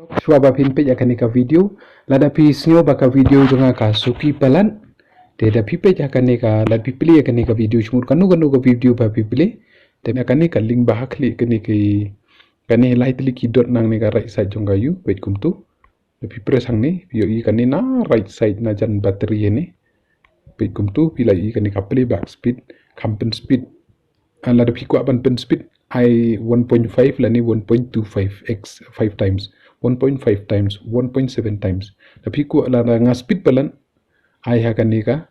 Shwa ba pin pe akan ka video lada pi snyo ba ka video jonga ka suki palan te da pi pe akan ka la pi play akan ka video shmur kanu ka video ba pi play te akan ka link ba hakli kan lightly ki dot nang ka right side jonga yu wait kum tu la pi press hang ni yo I kan na right side na jan battery ni wait kum tu pi la I kan ka playback speed kampen speed la da pi ko ban pen speed I 1.5 la ni 1.25x 5 times 1.5 times 1.7 times tapi ku la nga speed balan I hakanika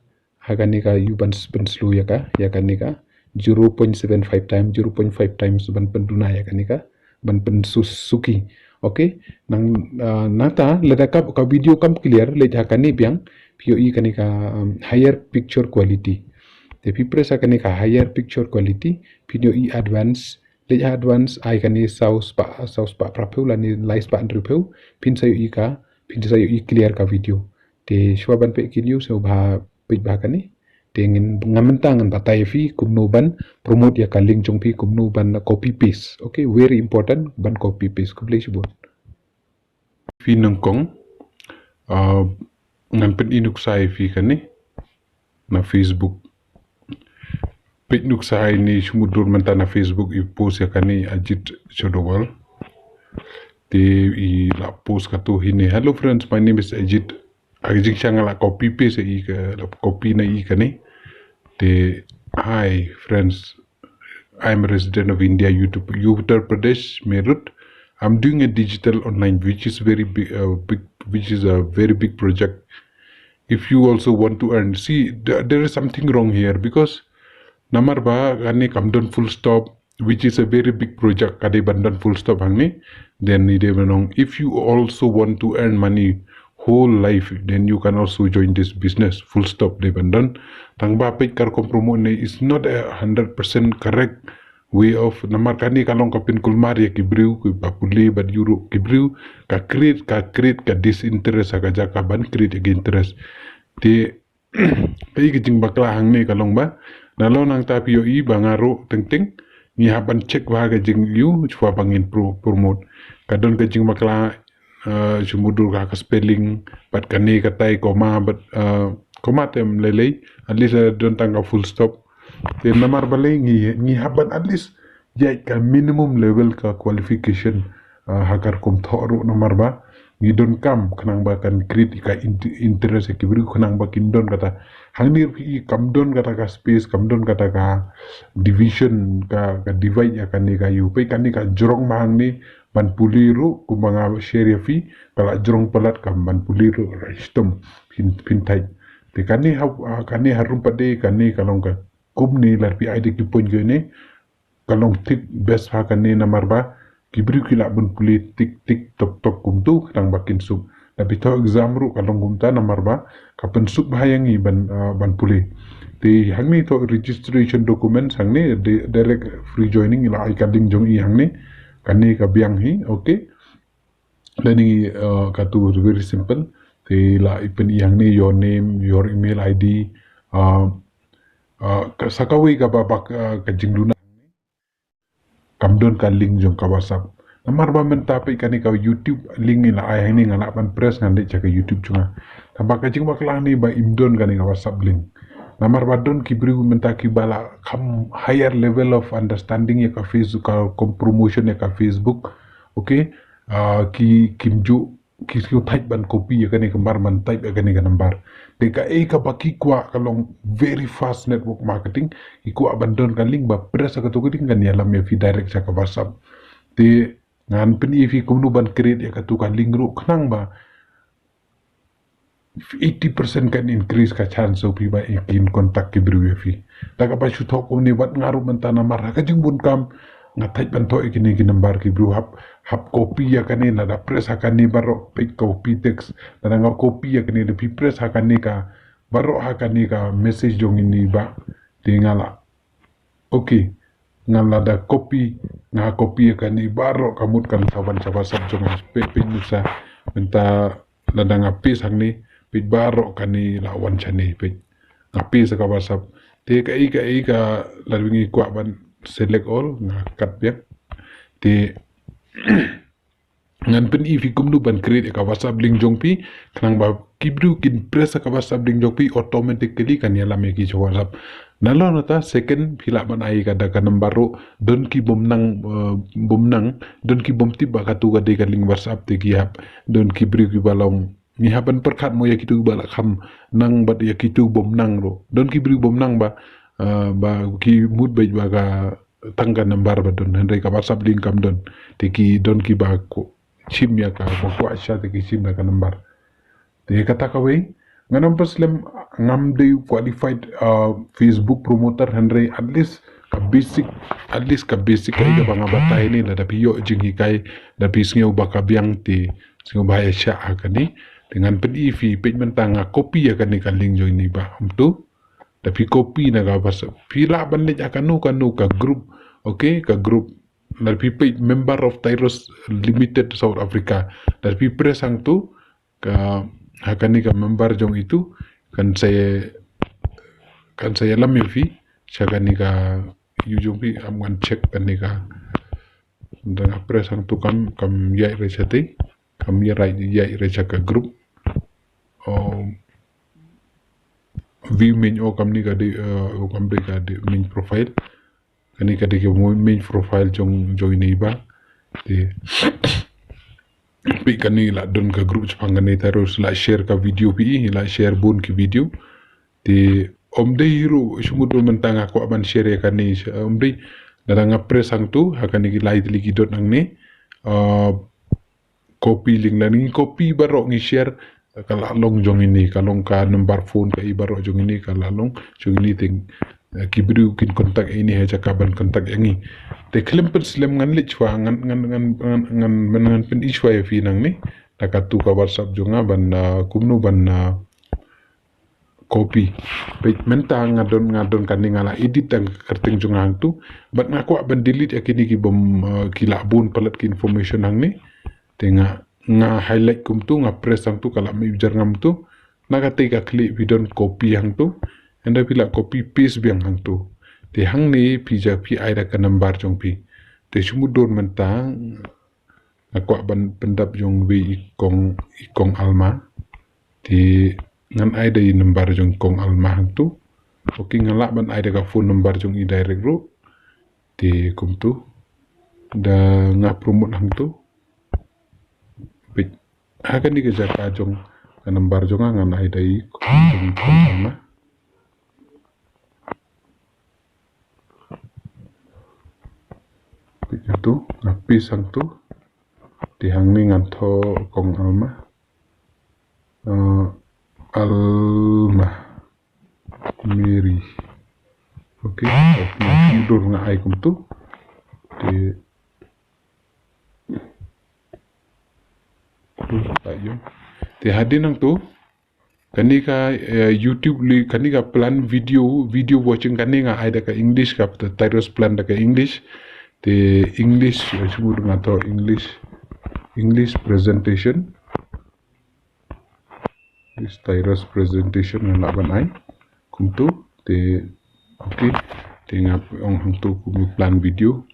you ban slow ya kanika 0.75 times 0.5 times ban penduna ya kanika ban pen suki okay nang nata lada ka video kam clear le hakani biang POE kanika higher picture quality tapi press kanika higher picture quality video I advance le advance ai kani saus pa prapeu la ni lais pa andrupeu pin sayo I clear ka video te shwaban pe kinyu so ba pe ba kani te ngin ngamentangan batai fi kumno ban promote ya ka link jong pi kumno ban copy paste okay very important ban copy paste kuble shibon fi nangkong ngampen inuk sai fi kani na Facebook page nuk sahay ni sumudur manta na Facebook I post ya kani Ajit Chodowal te I la post kato hini hello friends my name is Ajit siya nga la copy paste la copy na kani te hi friends I'm a resident of India Uttar Pradesh Meerut I'm doing a digital online which is very big which is a very big project if you also want to earn see there is something wrong here because Namar ba kani kamdon full stop which is a very big project kade bandan full stop hangni then ide menong if you also want to earn money whole life then you can also join this business full stop de bandan tangba page kar kompromo ne is not 100% correct way of namar kani kalong kapin kulmar ya kibriu ku papuli bad euro kibriu ka create ka disinterest ka jaka ban create interest te pay kijing bakla hangni kalong ba nalo nang tapi I bangaro teng ni haban check wa ga jing you chwa bangin promote kadon ga jing makla sumudur ka spelling pat kani katai koma but koma tem lele at least don tanga full stop te namar balai ni haban at least ya ka minimum level ka qualification hakar kom thoru namar ba ni don kam kanang ba kan create ka interest ki bri kanang ba kin don kata hangni I kam don kata ka space kam don kata ka division ka divide ya kan ni ka yu pe kan ni ka jorong mahang ni ban puliru kumanga share ya fi kala jorong pelat kam ban puliru system pin tai te kan ni harum pade kan ni kalong ka kum ni lar pi id ki point gene kalong tik best ha kan ni namar ba kibri kila bun puli tik tok kumtu kadang bakin sub tapi to exam ru kalong gumta namar ba kapan sub bahayangi ban puli ti hangni to registration documents hangni direct free joining ila ikading jong I hangni kani ka biang hi okay lani katu very simple ti la ipen I hangni your name your email ID sakawi ka babak ka jingluna kamdon ka link jong ka WhatsApp namar ba mentapi kani ka YouTube link ni la ai ni ngala pan press ngande ka YouTube chunga tambah kajing bakla ni ba imdon kani ka WhatsApp link namar ba don kibri mentaki bala kam higher level of understanding ya ka Facebook ka promotion ya ka Facebook okay ki kimju kisyo type ban copy ya kani kambar man type ya kani ka number deka ka baki kwa kalong very fast network marketing iku abandon kan link ba press ka to kuding kan ya lam ya fi direct sa ka WhatsApp te ngan pen ifi kumnu ban create ya ka to kan link ru knang ba 80% kan increase ka chance of ba in contact ki bru fi daga pa shu thok ni wat ngaru mentana mar ka jing bun kam ngatai ban to ikini ki number ki bru hap copy ya kani na da press hakani baro pick copy text na nga copy ya kani da press hakani ka baro hakani ka message jong ini ba tingala okay ngala da copy nga copy ya kani baro kamut kan saban sab jong pe nusa menta ladang apis hangni pe baro kani lawan chani pe apis ka WhatsApp te ka labingi kwa ban select all nga kat biak te ngan pen ifi kumnu ban create ka WhatsApp link jong pi kanang ba kibru kin press ka WhatsApp link jong pi automatically kan yala me ki WhatsApp nalo nata second pila ban ai kada ka nambaro don ki bomnang don ki bom tiba ka tu ka de ka link WhatsApp te ki hap don ki bri ki balong ni hapan perkat mo ya kitu bala kham nang bat ya kitu bomnang ro don ki bri bomnang ba ba ki mood ba ka tangga nambar ba don hendai ka WhatsApp link kam don te ki don ki ba ko chim ya ka ko asya te ki chim ka nambar te kata ka we nganam paslem ngam de qualified Facebook promoter hendai at least ka basic kai ka banga batai ni la tapi yo jingi kai tapi sngeu baka biang ti sngeu bahaya sya akani dengan pedivi page mentanga copy ya kan ni kaling join ni ba tu tapi copy na ka bas pila banlit akan nu ka group okay ka group dari page member of Tyros Limited South Africa dari press ang tu ka akan ni ka member jong itu kan saya lamil fi siya kan ni ka yujung fi amwan check kan ni ka dan press ang tu kam yai resate kam yai resaka group view main kam ni ka di main profile kani ka di main profile jong ni ba di pi kani la don ka group chapang kani terus la share ka video pi la share bun ki video di om de hero sumudo mentang aku aban share kani om de daranga press ang tu hakani ki light ligi dot nang ni copy link la ni copy barok ngi share kala long jong ini kalong ka number phone ka ibaro jong ini kala long jong ini ting kibru kin kontak ini ha cakaban kontak yangi te klempel slem ngan lich wa ngan pen iswa ya fi nang ni takatu ka WhatsApp jonga ban kumnu ban copy page menta ngadon kan ngala edit ang kerting jonga hang tu bat ngaku ban delete akini ki bom kila bun palat ki information hang ni tenga nga highlight kum tu nga press ang tu kala mi jar ngam tu naga te ka click bidon copy hang tu anda pila copy paste biang hang tu te hang ni pija pi aida ka nambar jong pi te sumudor mentang aku ban pendap jong wi ikong alma te ngan aida i nambar jong kong alma hang tu oke ngalak ban aida ka phone number jong i direct ro te kum tu da nga promote hang tu akan ni kejar kajong kanambar jong ngan ai dai jong alma itu ngapi sang tu dihang ni ngan tho kong alma alma Mary oke tidur nga ai kum tu di ayo te hadin nang tu kani ka YouTube li kani ka plan video watching kani nga ai da ka English ka Tyros plan da ka English te English sebut nga to English presentation this Tyros presentation nga laban ai kumtu te okay te nga ong hang tu kum plan video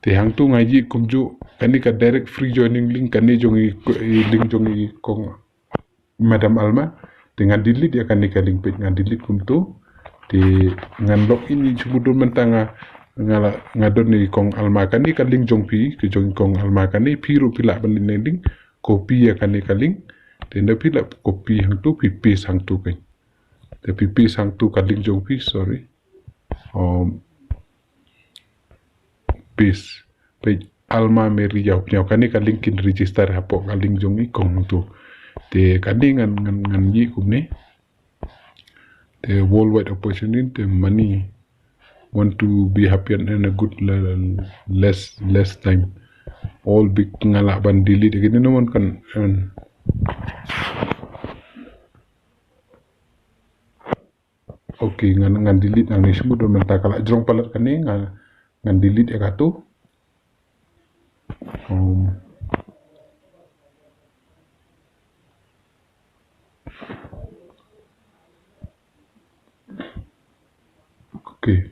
te hang tu ngaji kumju kani ka direct free joining link kani jongi link jongi kong Madam Alma dengan delete ya kani ka link page ngan delete kumtu te ngan login ni sumudul mentanga ngadon ni kong Alma kani ka link jong pi ke jong kong Alma kani piru pila ban link copy ya kani ka link te nda pila copy hang tu pi paste hang tu kan te pi paste hang tu ka link jong pi sorry paste page Alma Mary yau kani ka linkin register hapo ka link jong i kong tu te kani ngan yi kum ni the worldwide opportunity the money want to be happy and in a good less time all big ngala ban delete gini naman kan okay ngan delete ang nismo do menta kala jrong palat kani ngan delete ya katu okay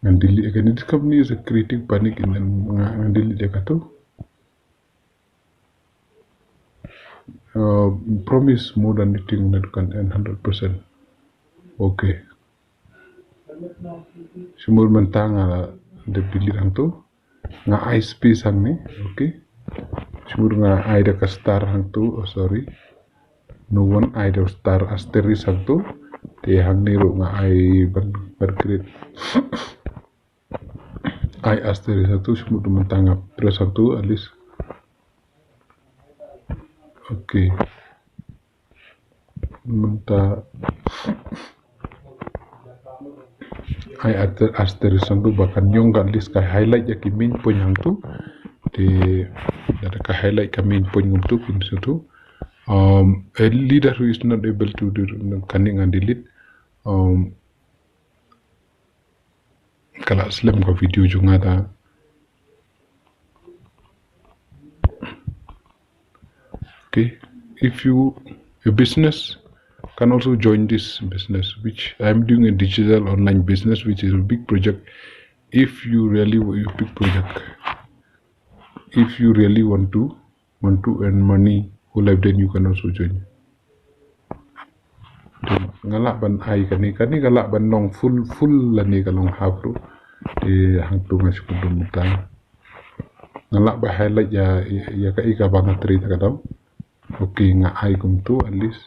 ngan delete kan this company is a creating panic in ngan delete ya katu Promise more than anything that can end 100%. Okay. Sumur mentang de bilir hang tu nga ice piece hang ni. Okay. Sumur nga ai de ka star hang tu. Oh sorry. No one ai de star asterisk hang tu. Te hang ni ro nga ai bergrade. Ai asterisk hang tu sumur mentang nga press hang tu at least. Okay. Menta ai asterisk hang tu bahkan nyong at least ka highlight ya ki main point hang tu. Di ada ka highlight ka main point untuk in situ. A leader who is not able to do cunning and delete kalau slam ka video juga ada. Okay, if you a business can also join this business, which I am doing a digital online business, which is a big project. If you really a big project, if you really want to earn money whole life, then you can also join. Ngalak ban ai kani galak ban nong full lani kalong hapro di hang tu ngas kudum ta ngalak ba highlight ya ka ika banget tri ta kadam. Okay nga ai kum tu at least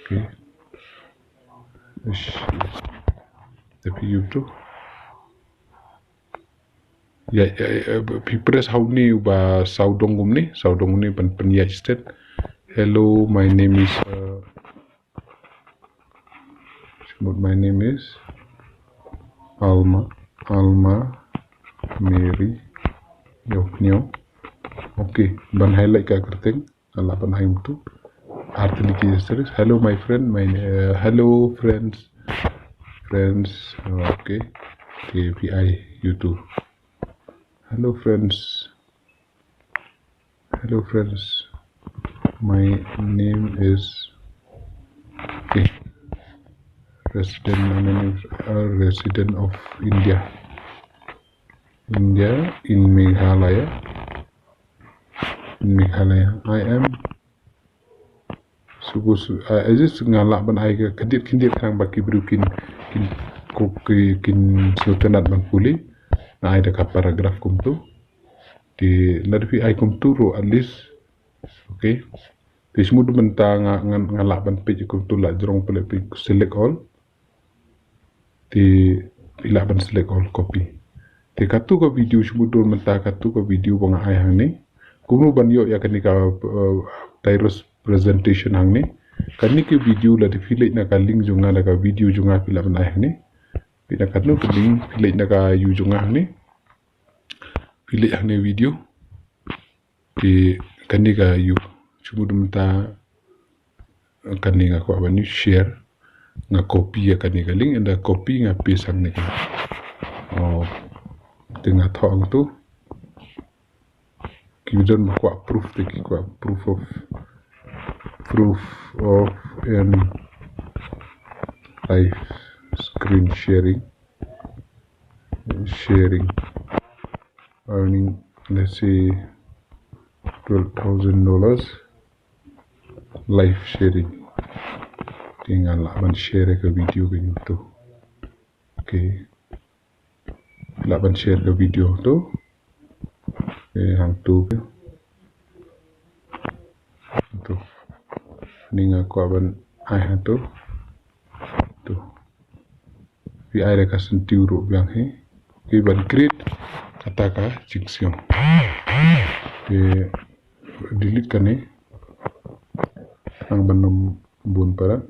okay tapi YouTube ya pipres how ni ba saudong ni pan ya state. Hello, my name is Alma Mary Yoknyo. Okay, ban highlight ka kerting ala pan haim tu artili ki series. Hello my friend, hello friends. Okay, KPI YouTube. Hello friends. My name is okay. Resident of India in Meghalaya. I am supposed to I just ngalak ban ai ke kedit kang baki brukin kin sultanat ban puli na ai ka paragraph kum tu di ladvi ai kum tu ro at least. Okay, di semua mentang ngalak ban page kum tu la jrong pele select all di pilak ban select all copy di katu ka video semua mentang katu ka video bang ai hang ni kumu ban yo ya kani ka Tyrus presentation hang ni kani ke video la di filek na ka link junga la ka video junga pilak ban ai hang ni pina kanu ke link filek na ka you junga hang ni pilek hang ni video di kani ka you semua mentang kani nga ko ban share nga copy ya kani ka link and copy nga paste hang ni ka tengah thong tu kidan ko proof of and live screen sharing earning let's say $12,000 live sharing tinggal laban share ke video ke tu. Okay, laban share ke video tu hang tu ni nga ko ban ai hang tu vi ai ka sentiu ro biang he ki ban create kata ka jinxion delete kan ni ang banum bun para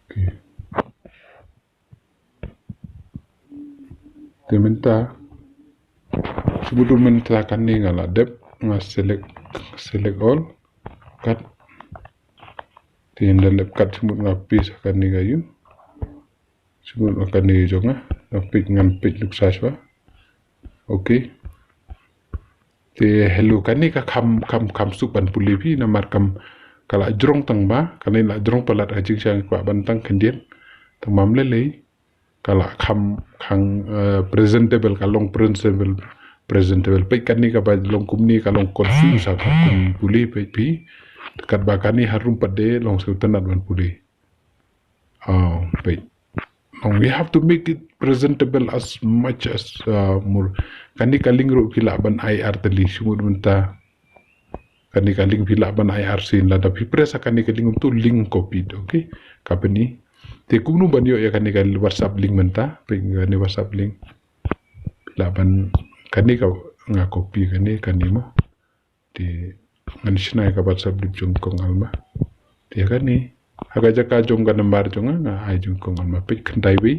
okay tementa sebelum mentah kan ni ngala dep nga select all cut tinda lep cut semut nga piece kan ni gayu semut akan ni jonga pick ngan pick luk saswa. Okay, te hello kan ni ka kam supan pulipi na markam kala jrong tang ba kan la jrong palat ajing sang kwa bantang kendien tamam lele kala khang presentable kalong presentable pe kani ka ba long kumni kalong confuse ka kum puli pe pi dekat bakani harum pade long sultanat ban puli pe we have to make it presentable as much as more kani kaling ro pila ban IR tali sumur menta kani kaling pila ban IR sin la da press kani kaling tu link copy okay kapani te kunu ban yo ya kani kali WhatsApp link menta pe kani WhatsApp link pila ban kani ka nga copy kani mo te ngani sina ka WhatsApp link jong kong alma te kani aga jaka jong ka nambar jong na ai jong kong alma pe kandai bi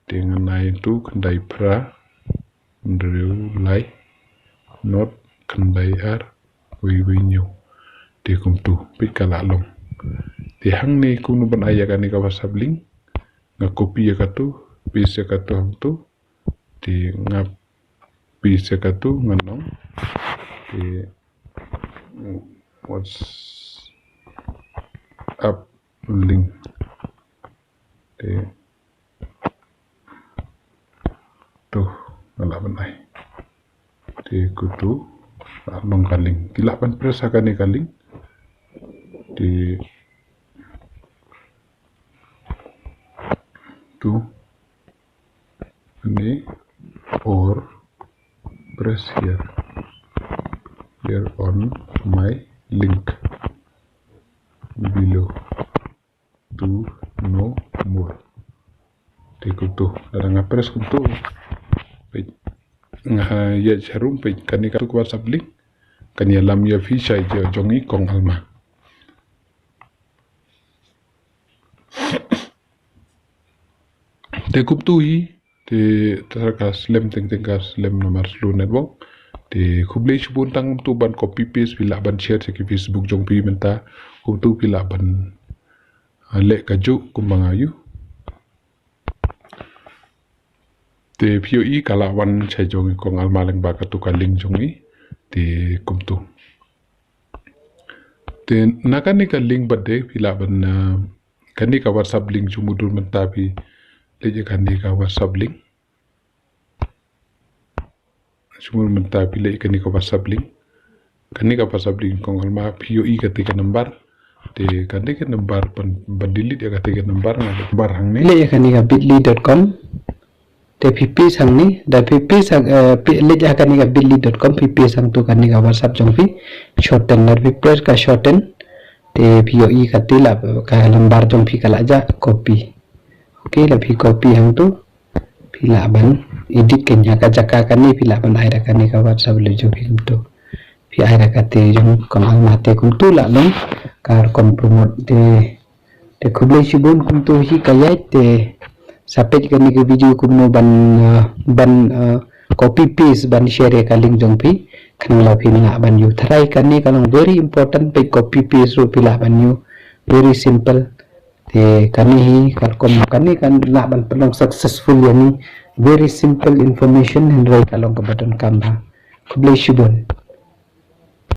te nganai tu kandai pra ndrew lai not kandai ar wi nyu te kum tu pe kala long te hang ni kunu ban aya kani ka WhatsApp link nga copy ya katu paste ya katu hang tu te nga paste ya katu nganong te WhatsApp link te tuh ngala banai te kutu long kaling kila pan press akani kaling te tu ini or press here on my link below to know more take to darang press kuntu page nga ya charum page kani ka WhatsApp link kani lam ya fi sai jongi kong alma te kup tu hi te tarakas lem tengkas lem nomor slu network te kublei shubun tang tu ban copy paste pila ban share ke Facebook jong pi menta kum tu pila ban le kaju kumbangayu te POE kala wan chai jong kong alma leng ba ka tu ka link jong te kum tu te nakani ka link bade pila ban kani ka WhatsApp link jumudur menta pi leje kani ka WhatsApp link sumur menta pi le kani ka WhatsApp link kong alma POE ketika number te kani ka number pan delete ya ketika number number hang ni le kani ka bit.ly.com te pp sang ni da pp sang le kani ka bit.ly.com pp sang tu kani ka WhatsApp jong pi shorten nar pi press ka shorten te POE katila ka lambar jong pi kala ja copy okay la pi copy hang tu pila ban edit kenya ka jaka kani pila ban aira kani ka WhatsApp le jo film tu pi aira ka te jong kong mate kum tu la long kar kom promote te kublai shibun kum tu hi kaya te sapet kani ke video kum no ban copy paste ban share ka link jong pi kan la pi nga ban yu try kani kalong very important pe copy paste ro pila ban yu very simple te kani hi kar kom kani kan la ban pelong successful yani very simple information and right along ke button kamba kublai shibun